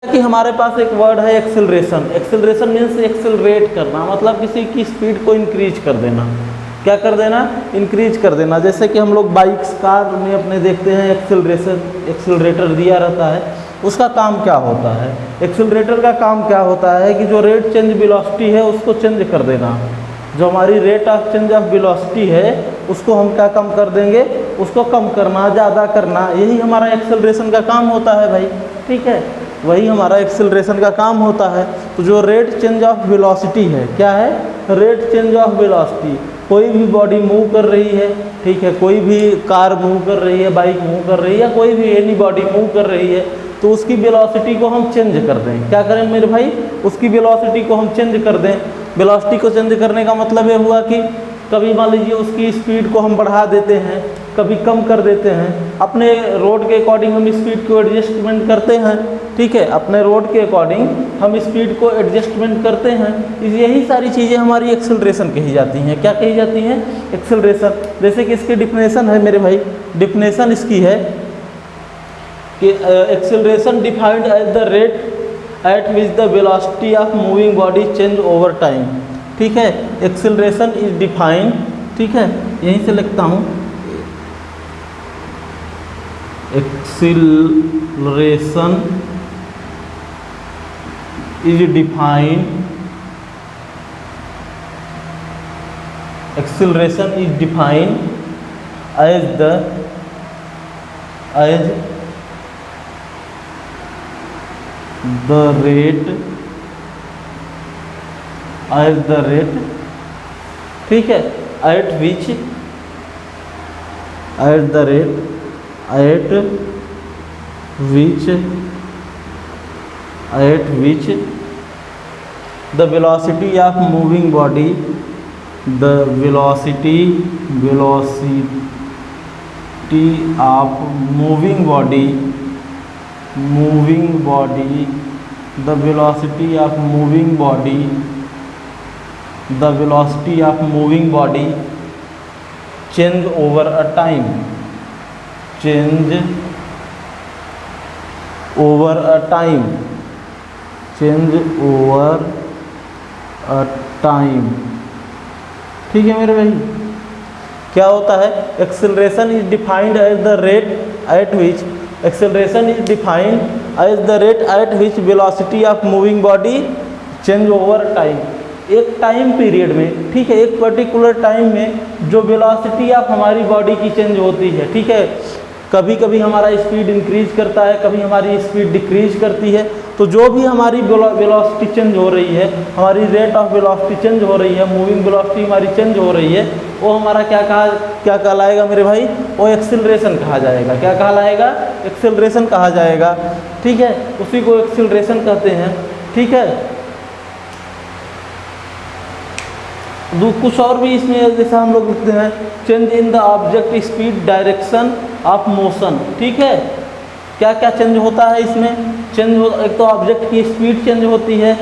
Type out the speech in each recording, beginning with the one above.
कि हमारे पास एक वर्ड है एक्सेलरेशन। एक्सेलरेशन मीन्स एक्सेलरेट करना, मतलब किसी की स्पीड को इंक्रीज कर देना। क्या कर देना? इंक्रीज कर देना। जैसे कि हम लोग बाइक्स कार में अपने देखते हैं एक्सेलरेटर दिया रहता है, उसका काम क्या होता है? एक्सेलरेटर का काम क्या होता है कि जो रेट चेंज वेलोसिटी है उसको चेंज कर देना। जो हमारी rate of change of velocity है उसको हम क्या कम कर देंगे? उसको कम करना, ज़्यादा करना, यही हमारा एक्सेलरेशन का काम होता है भाई। ठीक है, वही हमारा एक्सेलरेशन का काम होता है। तो जो रेट चेंज ऑफ वेलोसिटी है, क्या है? Rate change of velocity. कोई भी बॉडी मूव कर रही है, ठीक है, कोई भी कार मूव कर रही है, बाइक मूव कर रही है, या कोई भी एनी बॉडी मूव कर रही है, तो उसकी वेलोसिटी को हम चेंज कर दें। क्या करें मेरे भाई? उसकी वेलोसिटी को हम चेंज कर दें। वेलोसिटी को चेंज करने का मतलब ये हुआ कि कभी मान लीजिए उसकी स्पीड को हम बढ़ा देते हैं, कभी कम कर देते हैं। अपने रोड के अकॉर्डिंग हम स्पीड को एडजस्टमेंट करते हैं। ठीक है, अपने रोड के अकॉर्डिंग हम स्पीड को एडजस्टमेंट करते हैं। यही सारी चीज़ें हमारी एक्सेलरेशन कही जाती हैं। क्या कही जाती हैं? एक्सेलरेशन। जैसे कि इसकी डिफिनेशन है मेरे भाई, डिफिनेशन इसकी है कि acceleration defined as the rate at which the velocity of moving body change over time. ठीक है, एक्सेलरेशन इज डिफाइंड, ठीक है, यहीं से लिखता हूँ, acceleration is defined, acceleration is defined as the rate, as the rate, ठीक है, at which the velocity of moving body, the velocity of moving body, the velocity of moving body change over a time, ठीक है मेरे भाई। क्या होता है? Acceleration is defined as the rate at which, acceleration is defined as the rate at which velocity of moving body change over time. एक time period में, ठीक है, एक पर्टिकुलर टाइम में जो वेलोसिटी ऑफ हमारी बॉडी की चेंज होती है। ठीक है, कभी कभी हमारा स्पीड इंक्रीज करता है, कभी हमारी स्पीड डिक्रीज करती है। तो जो भी हमारी वेलोसिटी चेंज हो रही है, हमारी रेट ऑफ वेलोसिटी चेंज हो रही है, मूविंग वेलोसिटी हमारी चेंज हो रही है, वो हमारा क्या कहलाएगा मेरे भाई? वो एक्सेलरेशन कहा जाएगा। क्या कहलाएगा? एक्सेलरेशन कहा जाएगा। ठीक है, उसी को एक्सेलरेशन कहते हैं। ठीक है, कुछ और भी इसमें जैसा हम लोग लिखते हैं, change in the object speed direction of motion. ठीक है, क्या क्या चेंज होता है इसमें? एक तो ऑब्जेक्ट की स्पीड चेंज होती है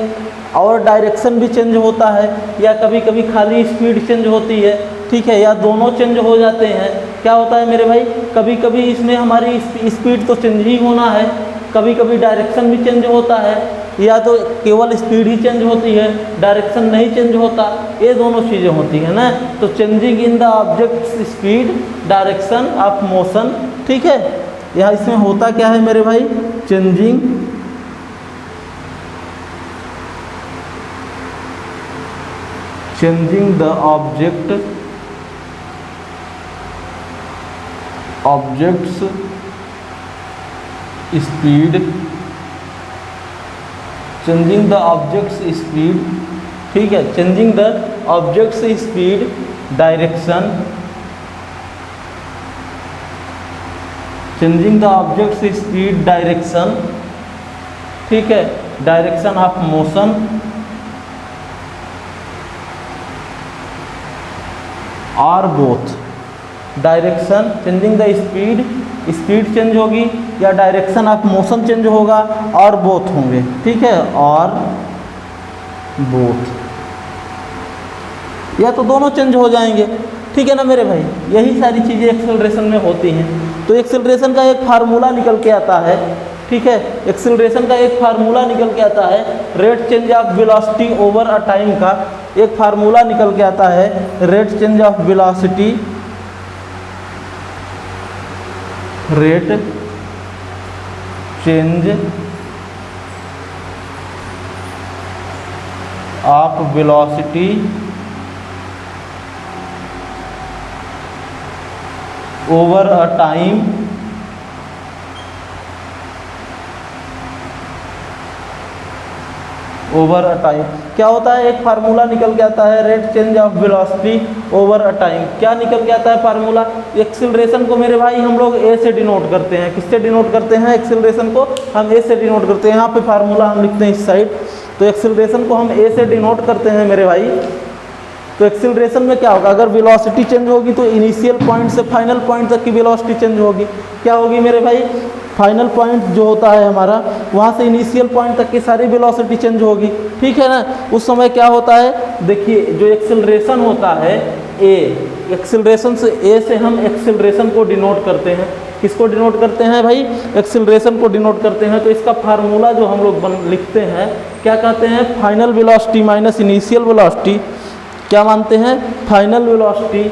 और डायरेक्शन भी चेंज होता है, या कभी कभी खाली स्पीड चेंज होती है। ठीक है, या दोनों चेंज हो जाते हैं। क्या होता है मेरे भाई? कभी कभी इसमें हमारी स्पीड तो चेंज ही होना है, कभी कभी डायरेक्शन भी चेंज होता है, या तो केवल स्पीड ही चेंज होती है, डायरेक्शन नहीं चेंज होता। ये दोनों चीज़ें होती हैं ना। तो changing in the object speed direction of motion. ठीक है, यहाँ इसमें होता क्या है मेरे भाई? Changing the objects speed, changing the objects speed, ठीक है, changing the objects speed direction, changing the objects speed direction, ठीक है, डायरेक्शन ऑफ मोशन, और both. Direction changing the speed change होगी, या डायरेक्शन ऑफ मोशन चेंज होगा, और both होंगे। ठीक है, और बोथ, या तो दोनों चेंज हो जाएंगे। ठीक है ना मेरे भाई, यही सारी चीज़ें एक्सेलरेशन में होती हैं। तो एक्सेलरेशन का एक फार्मूला निकल के आता है। ठीक है। एक्सेलरेशन का एक फार्मूला निकल के आता है, rate change of velocity over a time का एक फार्मूला निकल के आता है, rate change of velocity, rate change of velocity over a time over a time. क्या होता है, एक फार्मूला निकल के आता है, rate change of velocity over a time. क्या निकल के आता है फार्मूला? एक्सेलरेशन को मेरे भाई हम लोग ए से डिनोट करते हैं। किससे डिनोट करते हैं? एक्सेलरेशन को हम ए से डिनोट करते हैं। यहाँ पे फार्मूला हम लिखते हैं इस साइड, तो एक्सेलरेशन को हम ए से डिनोट करते हैं मेरे भाई। तो एक्सेलरेशन में क्या होगा, अगर वेलोसिटी चेंज होगी तो इनिशियल पॉइंट से फाइनल पॉइंट तक की वेलोसिटी चेंज होगी। क्या होगी मेरे भाई? फाइनल पॉइंट जो होता है हमारा, वहाँ से इनिशियल पॉइंट तक की सारी वेलोसिटी चेंज होगी, ठीक है ना। उस समय क्या होता है, देखिए जो एक्सेलरेशन होता है ए, एक्सेलरेशन से ए से हम एक्सेलरेशन को डिनोट करते हैं। किसको डिनोट करते हैं भाई? एक्सेलरेशन को डिनोट करते हैं। तो इसका फार्मूला जो हम लोग लिखते हैं, क्या कहते हैं? Final velocity minus initial velocity. क्या मानते हैं? Final velocity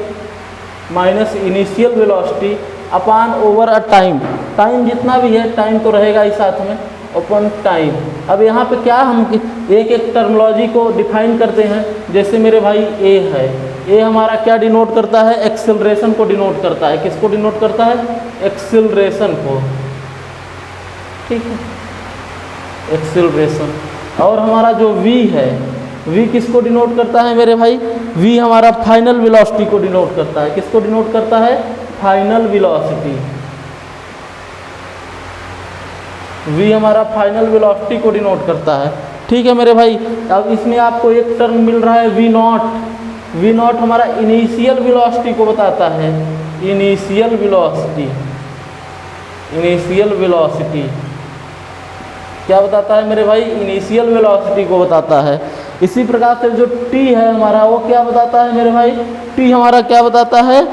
minus initial velocity upon over a time. Time जितना भी है, टाइम तो रहेगा ही साथ में, अपन टाइम। अब यहाँ पे क्या हम एक एक टर्मिनोलॉजी को डिफाइन करते हैं। जैसे मेरे भाई ए है, ए हमारा क्या डिनोट करता है? एक्सेलरेशन को डिनोट करता है। किसको डिनोट करता है? एक्सेलरेशन को, ठीक है, एक्सेलरेशन। और हमारा जो वी है, वी किसको डिनोट करता है मेरे भाई? वी हमारा फाइनल वेलोसिटी को डिनोट करता है। किसको डिनोट करता है? Final velocity. वी हमारा फाइनल वेलोसिटी को डिनोट करता है, ठीक है मेरे भाई। अब इसमें आपको एक टर्म मिल रहा है वी नॉट। वी नॉट हमारा इनिशियल वेलोसिटी को बताता है। इनिशियल वेलोसिटी, इनिशियल वेलोसिटी क्या बताता है मेरे भाई? इनिशियल वेलोसिटी को बताता है। इसी प्रकार से जो टी है हमारा, वो क्या बताता है मेरे भाई? टी हमारा क्या बताता है?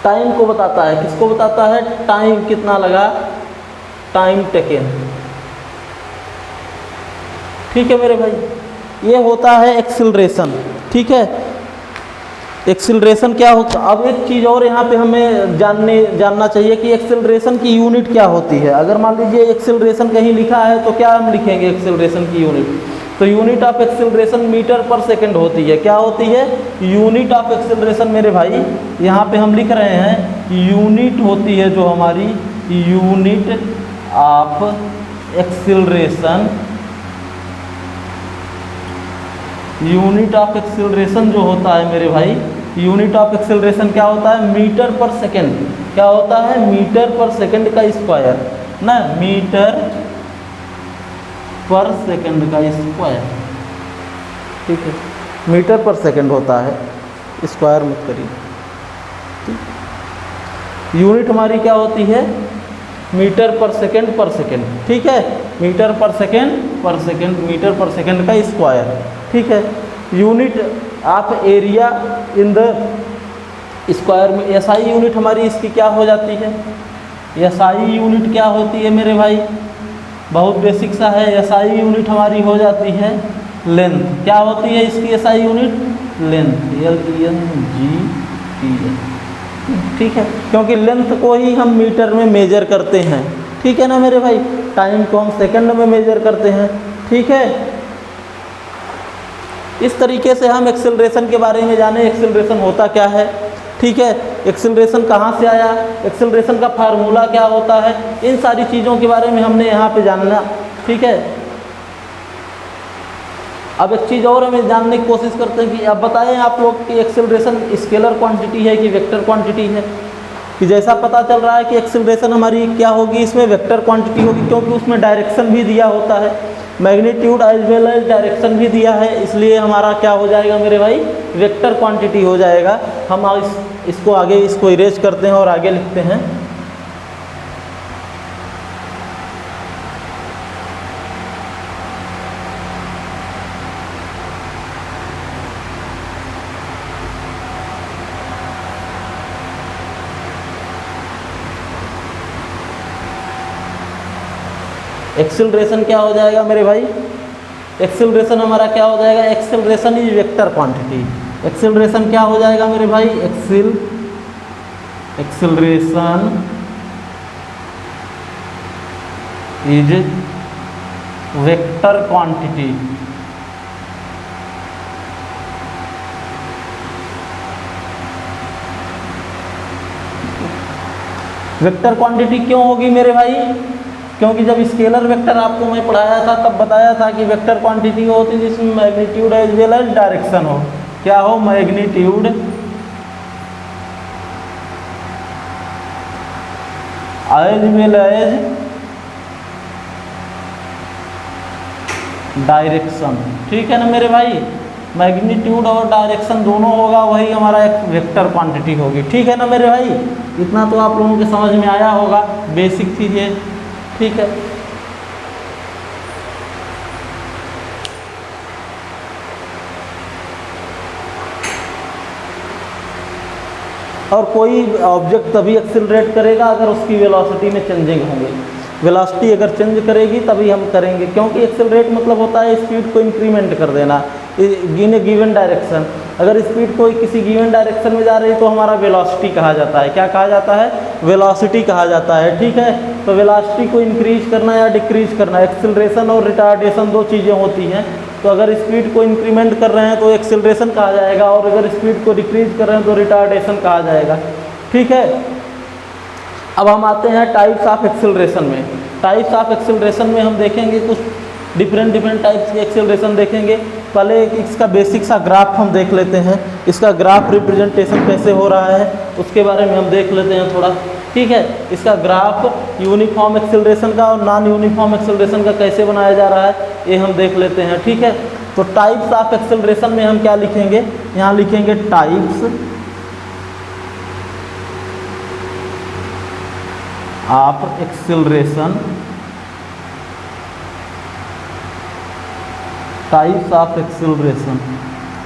टाइम को बताता है। किसको बताता है? टाइम कितना लगा, टाइम टेकन, ठीक है मेरे भाई। ये होता है एक्सेलरेशन, ठीक है। एक्सेलरेशन क्या होता है? अब एक चीज़ और यहाँ पे हमें जानना चाहिए कि एक्सेलरेशन की यूनिट क्या होती है। अगर मान लीजिए एक्सेलरेशन कहीं लिखा है तो क्या हम लिखेंगे एक्सेलरेशन की यूनिट? तो यूनिट ऑफ एक्सेलरेशन मीटर पर सेकंड होती है। क्या होती है? यूनिट ऑफ एक्सेलरेशन मेरे भाई, यहाँ पे हम लिख रहे हैं यूनिट होती है जो हमारी unit of acceleration. Unit of acceleration जो होता है मेरे भाई, यूनिट ऑफ एक्सेलरेशन क्या होता है? मीटर पर सेकंड। क्या होता है? मीटर पर सेकंड का स्क्वायर ना, मीटर पर सेकंड का स्क्वायर, ठीक है। मीटर पर सेकंड होता है, स्क्वायर मत करिए। यूनिट हमारी क्या होती है? मीटर पर सेकंड, ठीक है। मीटर पर सेकंड, मीटर पर सेकंड का स्क्वायर, ठीक है। Unit of area in the square में एसआई यूनिट हमारी इसकी क्या हो जाती है? एसआई यूनिट क्या होती है मेरे भाई? बहुत बेसिक सा है। एसआई यूनिट हमारी हो जाती है लेंथ। क्या होती है इसकी एसआई यूनिट? लेंथ, LENGTH, ठीक है। क्योंकि लेंथ को ही हम मीटर में मेजर करते हैं, ठीक है ना मेरे भाई। टाइम को हम सेकंड में मेजर करते हैं, ठीक है। इस तरीके से हम एक्सेलरेशन के बारे में जाने, एक्सेलरेशन होता क्या है, ठीक है। एक्सेलरेशन कहाँ से आया, एक्सेलरेशन का फार्मूला क्या होता है, इन सारी चीज़ों के बारे में हमने यहाँ पे जानना, ठीक है। अब एक चीज़ और हमें जानने की कोशिश करते हैं कि अब बताएं आप लोग कि एक्सेलरेशन स्केलर क्वांटिटी है कि वेक्टर क्वांटिटी है। कि जैसा पता चल रहा है कि एक्सेलरेशन हमारी क्या होगी, इसमें वेक्टर क्वांटिटी होगी, क्योंकि उसमें डायरेक्शन भी दिया होता है, magnitude as well as direction भी दिया है। इसलिए हमारा क्या हो जाएगा मेरे भाई? वेक्टर क्वांटिटी हो जाएगा। हम इसको आगे इसको इरेज करते हैं और आगे लिखते हैं। एक्सेलरेशन क्या हो जाएगा मेरे भाई, एक्सेलरेशन हमारा क्या हो जाएगा, acceleration is vector quantity. Acceleration क्या हो जाएगा मेरे भाई, acceleration is vector quantity. Vector quantity क्यों होगी मेरे भाई, क्योंकि जब स्केलर वेक्टर आपको मैं पढ़ाया था तब बताया था कि वेक्टर क्वांटिटी होती है जिसमें magnitude as well as direction हो। क्या हो, magnitude as well as direction. ठीक है ना मेरे भाई, मैग्नीट्यूड और डायरेक्शन दोनों होगा, वही हमारा एक वेक्टर क्वांटिटी होगी। ठीक है ना मेरे भाई, इतना तो आप लोगों के समझ में आया होगा, बेसिक चीज़ें। ठीक है, और कोई ऑब्जेक्ट तभी एक्सिलरेट करेगा अगर उसकी वेलोसिटी में चेंजिंग होंगे। वेलोसिटी अगर चेंज करेगी तभी हम करेंगे, क्योंकि एक्सेलरेट मतलब होता है स्पीड को इंक्रीमेंट कर देना इन ए गिवन डायरेक्शन। अगर स्पीड कोई किसी गिवन डायरेक्शन में जा रही है तो हमारा वेलोसिटी कहा जाता है। क्या कहा जाता है, वेलोसिटी कहा जाता है। ठीक है, तो वेलोसिटी को इंक्रीज करना या डिक्रीज करना, एक्सेलरेशन और रिटार्डेशन दो चीज़ें होती हैं। तो अगर स्पीड को इंक्रीमेंट कर रहे हैं तो एक्सेलरेशन कहा जाएगा, और अगर स्पीड को डिक्रीज कर रहे हैं तो रिटार्डेशन कहा जाएगा। ठीक है, अब हम आते हैं टाइप्स ऑफ एक्सेलरेशन में। टाइप्स ऑफ एक्सेलरेशन में हम देखेंगे कुछ डिफरेंट टाइप्स के एक्सेलरेशन देखेंगे। पहले इसका बेसिक सा ग्राफ हम देख लेते हैं, इसका ग्राफ रिप्रेजेंटेशन कैसे हो रहा है उसके बारे में हम देख लेते हैं थोड़ा। ठीक है, इसका ग्राफ यूनिफॉर्म एक्सेलरेशन का और नॉन यूनिफॉर्म एक्सेलरेशन का कैसे बनाया जा रहा है ये हम देख लेते हैं। ठीक है, तो टाइप्स ऑफ एक्सेलरेशन में हम क्या लिखेंगे, यहाँ लिखेंगे types of acceleration. Types of acceleration,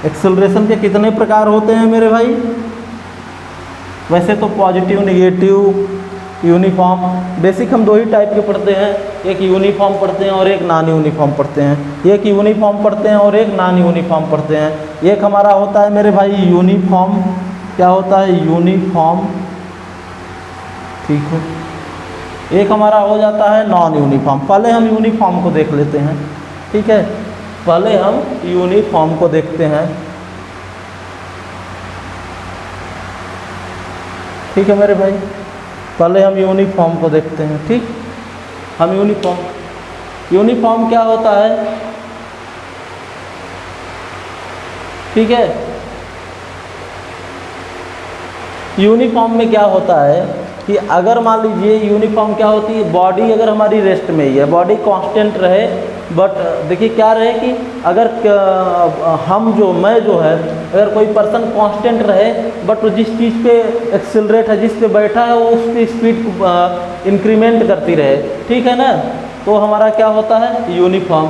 acceleration के कितने प्रकार होते हैं मेरे भाई, वैसे तो पॉजिटिव, नेगेटिव, यूनिफॉर्म। बेसिक हम दो ही टाइप के पढ़ते हैं, एक यूनिफॉर्म पढ़ते हैं और एक नॉन यूनिफॉर्म पढ़ते हैं। एक यूनिफॉर्म पढ़ते हैं और एक नॉन यूनिफॉर्म पढ़ते हैं। एक हमारा होता है मेरे भाई यूनिफॉर्म, क्या होता है, यूनिफॉर्म। ठीक है, एक हमारा हो जाता है नॉन यूनिफॉर्म। पहले हम यूनिफॉर्म को देख लेते हैं। ठीक है, पहले हम यूनिफॉर्म को देखते हैं। ठीक है मेरे भाई, पहले हम यूनिफॉर्म को देखते हैं। ठीक, हम यूनिफॉर्म क्या होता है, ठीक है, यूनिफॉर्म में क्या होता है कि अगर मान लीजिए यूनिफॉर्म क्या होती है, बॉडी अगर हमारी रेस्ट में ही है, बॉडी कांस्टेंट रहे, बट देखिए क्या रहे कि अगर मैं जो है, अगर कोई पर्सन कांस्टेंट रहे बट जिस चीज़ पे एक्सेलरेट है, जिस पे बैठा है वो उसकी स्पीड को इंक्रीमेंट करती रहे। ठीक है ना, तो हमारा क्या होता है, यूनिफॉर्म।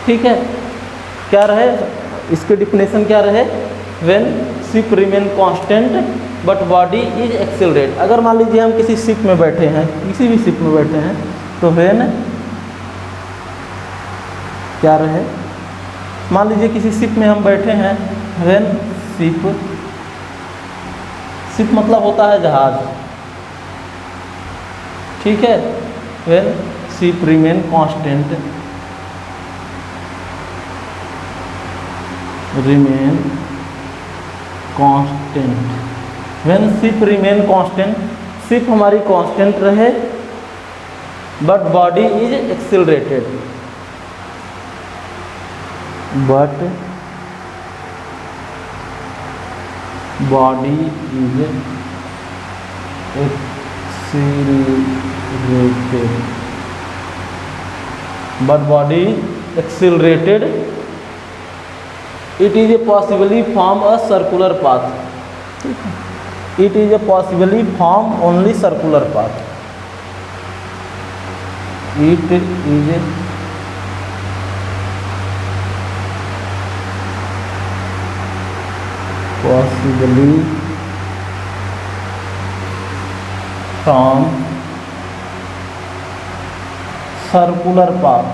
ठीक है, क्या रहे, इसके डिफिनेशन क्या रहे, when ship remain constant but body is accelerate. अगर मान लीजिए हम किसी शिप में बैठे हैं, किसी भी शिप में बैठे हैं, तो व्हेन क्या रहे, मान लीजिए किसी शिप में हम बैठे हैं, व्हेन शिप मतलब होता है जहाज। ठीक है, when ship remain constant, remain constant, when ship remain constant, ship हमारी कांस्टेंट रहे but body is accelerated, but body is accelerated, but body accelerated, it is a possibly form a circular path. It is a possibly form only circular path. It is a possibly form circular path,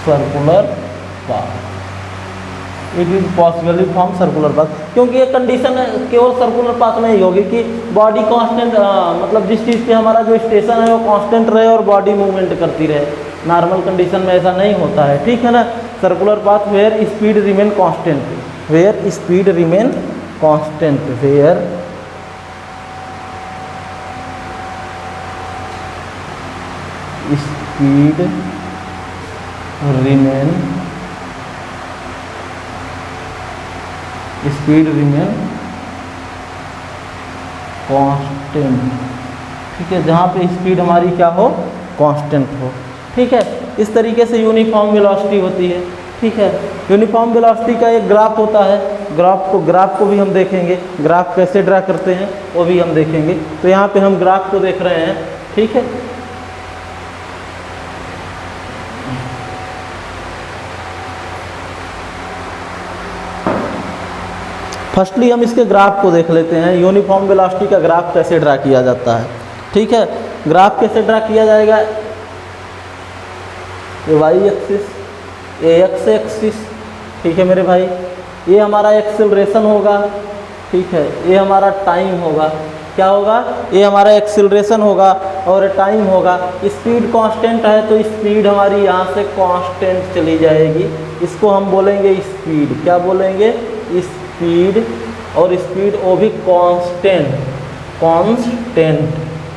circular path, it is possibly form circular path. क्योंकि ये condition केवल circular path में ही होगी कि body constant, मतलब जिस चीज़ पे हमारा जो स्टेशन है वो कांस्टेंट रहे और बॉडी मूवमेंट करती रहे। नॉर्मल कंडीशन में ऐसा नहीं होता है, ठीक है ना। Circular path where speed remain constant, where speed remain constant, where speed remain, speed remain constant, ठीक है, जहाँ पे स्पीड हमारी क्या हो, कांस्टेंट हो, ठीक है। इस तरीके से यूनिफॉर्म वेलोसिटी होती है, ठीक है। यूनिफॉर्म वेलोसिटी का एक ग्राफ होता है, ग्राफ को भी हम देखेंगे, ग्राफ कैसे ड्रा करते हैं वो भी हम देखेंगे। तो यहाँ पे हम ग्राफ को देख रहे हैं, ठीक है। फर्स्टली हम इसके ग्राफ को देख लेते हैं, यूनिफॉर्म वेलोसिटी का ग्राफ कैसे ड्रा किया जाता है, ठीक है। ग्राफ कैसे ड्रा किया जाएगा, ये वाई एक्सिस, ये एक्स एक्सिस, ठीक है मेरे भाई। ये हमारा एक्सेलरेशन होगा, ठीक है। ये हमारा टाइम होगा, क्या होगा, ये हमारा एक्सेलरेशन होगा और टाइम होगा। स्पीड कांस्टेंट है तो स्पीड हमारी यहाँ से कांस्टेंट चली जाएगी, इसको हम बोलेंगे स्पीड, क्या बोलेंगे, स्पीड। और स्पीड वो भी कांस्टेंट, कांस्टेंट,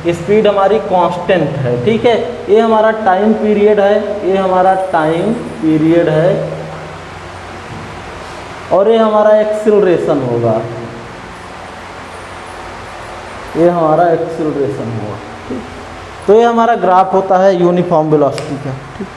स्पीड हमारी कांस्टेंट है, ठीक है। ये हमारा टाइम पीरियड है, ये हमारा टाइम पीरियड है और ये हमारा एक्सेलरेशन होगा, ये हमारा एक्सेलरेशन होगा, ठीक। तो ये हमारा ग्राफ होता है यूनिफॉर्म वेलोसिटी का, ठीक।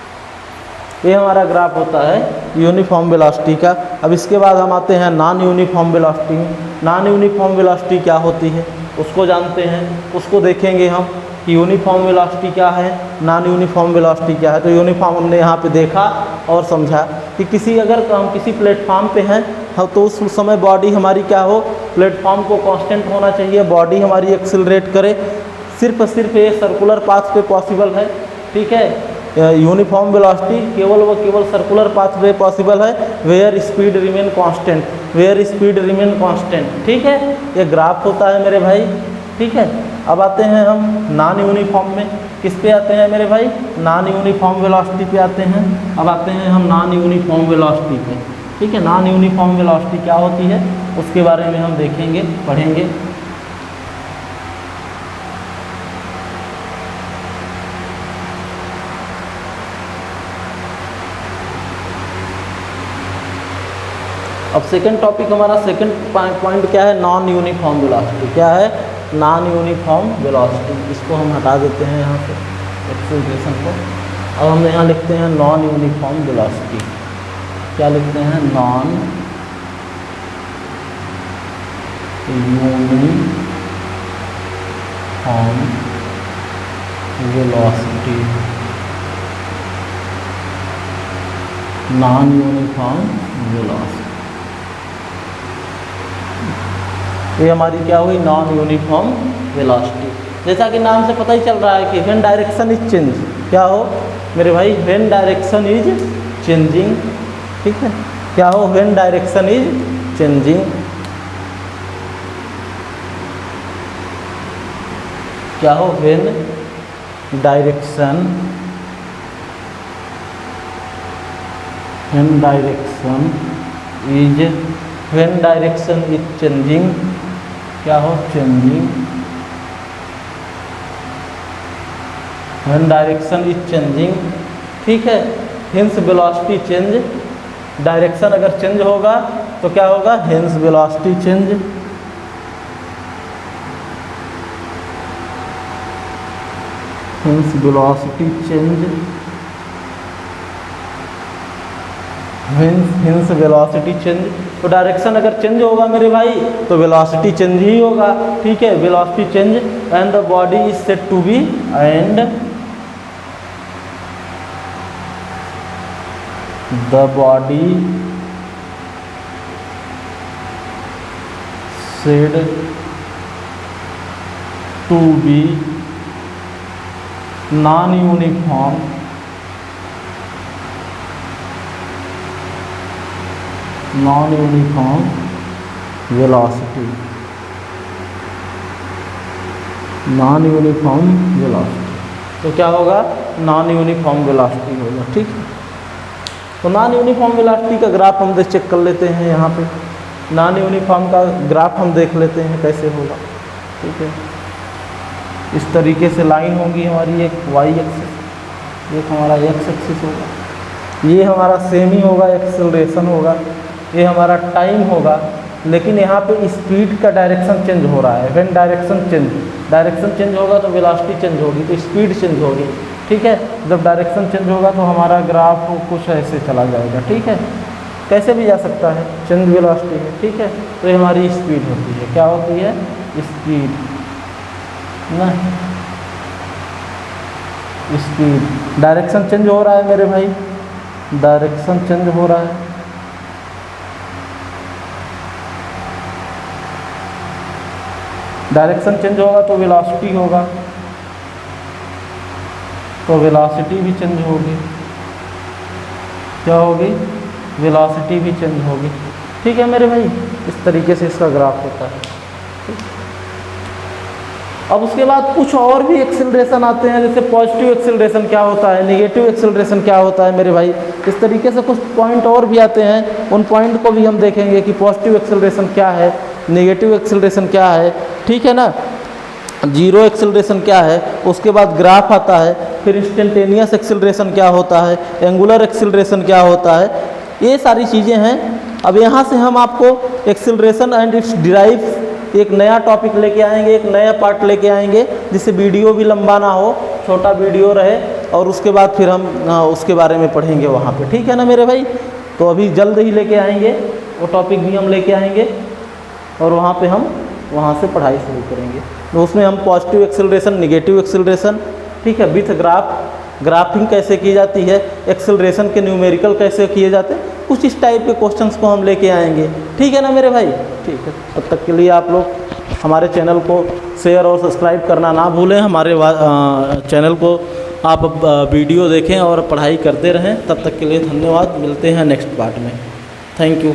ये हमारा ग्राफ होता है यूनिफॉर्म वेलोसिटी का। अब इसके बाद हम आते हैं नॉन यूनिफॉर्म वेलोसिटी में। नॉन यूनिफॉर्म वेलोसिटी क्या होती है उसको जानते हैं, उसको देखेंगे हम कि यूनिफॉर्म वेलोसिटी क्या है, नॉन यूनिफॉर्म वेलोसिटी क्या है। तो यूनिफॉर्म हमने यहाँ पे देखा और समझा कि किसी अगर हम किसी प्लेटफॉर्म पे हैं तो उस समय बॉडी हमारी क्या हो, प्लेटफॉर्म को कांस्टेंट होना चाहिए, बॉडी हमारी एक्सेलरेट करे। सिर्फ ये सर्कुलर पाथ पे पॉसिबल है, ठीक है। यूनिफॉर्म वेलोसिटी केवल सर्कुलर पाथ पे पॉसिबल है, where speed remain constant, where speed remain constant, ठीक है। ये ग्राफ होता है मेरे भाई, ठीक है। अब आते हैं हम नॉन यूनिफॉर्म में, किस पे आते हैं मेरे भाई, नॉन यूनिफॉर्म वेलोसिटी पे आते हैं। अब आते हैं हम नॉन यूनिफॉर्म वेलोसिटी पे, ठीक है। नॉन यूनिफॉर्म वेलोसिटी क्या होती है उसके बारे में हम देखेंगे, पढ़ेंगे। अब सेकंड टॉपिक हमारा, सेकंड पॉइंट क्या है, नॉन यूनिफॉर्म वेलोसिटी। क्या है, नॉन यूनिफॉर्म वेलोसिटी। इसको हम हटा देते हैं यहाँ से एक्सेलरेशन को। अब हम यहाँ लिखते हैं नॉन यूनिफॉर्म वेलोसिटी। क्या लिखते हैं, non uniform velocity, non uniform velocity. ये हमारी क्या हुई, नॉन यूनिफॉर्म वेलोसिटी। जैसा कि नाम से पता ही चल रहा है कि व्हेन डायरेक्शन इज चेंज, क्या हो मेरे भाई, व्हेन डायरेक्शन इज चेंजिंग, ठीक है। क्या हो, व्हेन डायरेक्शन इज चेंजिंग, क्या हो, when direction is, when direction is changing, क्या हो, changing, when direction is changing, ठीक है। हेंस वेलोसिटी चेंज, डायरेक्शन अगर चेंज होगा तो क्या होगा, hence velocity change, hence velocity change, hence velocity change. तो डायरेक्शन अगर चेंज होगा मेरे भाई तो वेलोसिटी चेंज ही होगा, ठीक है। Velocity change and the body is said to be, and the body said to be non uniform velocity, non uniform velocity, तो क्या होगा, नॉन यूनिफॉर्म वेलोसिटी होगा। ठीक है, तो नॉन यूनिफॉर्म वेलोसिटी का ग्राफ हम चेक कर लेते हैं। यहाँ पे नॉन यूनिफॉर्म का ग्राफ हम देख लेते हैं कैसे होगा। ठीक है, इस तरीके से लाइन होगी हमारी, एक वाई एक्सिस, एक हमारा एक्स एक्सिस होगा, ये हमारा सेम ही होगा, एक्सेलरेशन होगा, ये हमारा टाइम होगा। लेकिन यहाँ पे स्पीड का डायरेक्शन चेंज हो रहा है। व्हेन डायरेक्शन चेंज होगा तो वेलोसिटी चेंज होगी, तो स्पीड चेंज होगी। ठीक है, जब डायरेक्शन चेंज होगा तो हमारा ग्राफ कुछ ऐसे चला जाएगा। ठीक है, कैसे भी जा सकता है, चेंज वेलोसिटी है। ठीक है, तो ये हमारी स्पीड होती है। क्या होती है, स्पीड ना, स्पीड। डायरेक्शन चेंज हो रहा है मेरे भाई, डायरेक्शन चेंज हो रहा है, डायरेक्शन चेंज होगा तो वेलोसिटी होगा, तो वेलोसिटी भी चेंज होगी। क्या होगी, वेलोसिटी भी चेंज होगी। ठीक है मेरे भाई, इस तरीके से इसका ग्राफ होता है। अब उसके बाद कुछ और भी एक्सेलरेशन आते हैं, जैसे पॉजिटिव एक्सेलरेशन क्या होता है, नेगेटिव एक्सेलरेशन क्या होता है मेरे भाई। इस तरीके से कुछ पॉइंट और भी आते हैं, उन पॉइंट को भी हम देखेंगे कि पॉजिटिव एक्सेलरेशन क्या है, नेगेटिव एक्सेलरेशन क्या है। ठीक है ना, जीरो एक्सेलरेशन क्या है, उसके बाद ग्राफ आता है, फिर इंस्टेंटेनियस एक्सेलरेशन क्या होता है, एंगुलर एक्सेलरेशन क्या होता है, ये सारी चीज़ें हैं। अब यहाँ से हम आपको एक्सेलरेशन एंड इट्स डिराइव एक नया टॉपिक लेके आएंगे, एक नया पार्ट लेके आएंगे, जिससे वीडियो भी लंबा ना हो, छोटा वीडियो रहे, और उसके बाद फिर हम उसके बारे में पढ़ेंगे वहाँ पे। ठीक है ना मेरे भाई, तो अभी जल्द ही लेके आएंगे, वो टॉपिक भी हम लेके आएंगे, और वहाँ पे हम वहाँ से पढ़ाई शुरू करेंगे। तो उसमें हम पॉजिटिव एक्सेलरेशन, नेगेटिव एक्सेलरेशन, ठीक है, विथ ग्राफिंग कैसे की जाती है, एक्सेलरेशन के न्यूमेरिकल कैसे किए जाते हैं, कुछ इस टाइप के क्वेश्चंस को हम लेके आएंगे। ठीक है ना मेरे भाई, ठीक है। तब तक के लिए आप लोग हमारे चैनल को शेयर और सब्सक्राइब करना ना भूलें। हमारे चैनल को आप वीडियो देखें और पढ़ाई करते रहें। तब तक के लिए धन्यवाद, मिलते हैं नेक्स्ट पार्ट में। Thank you.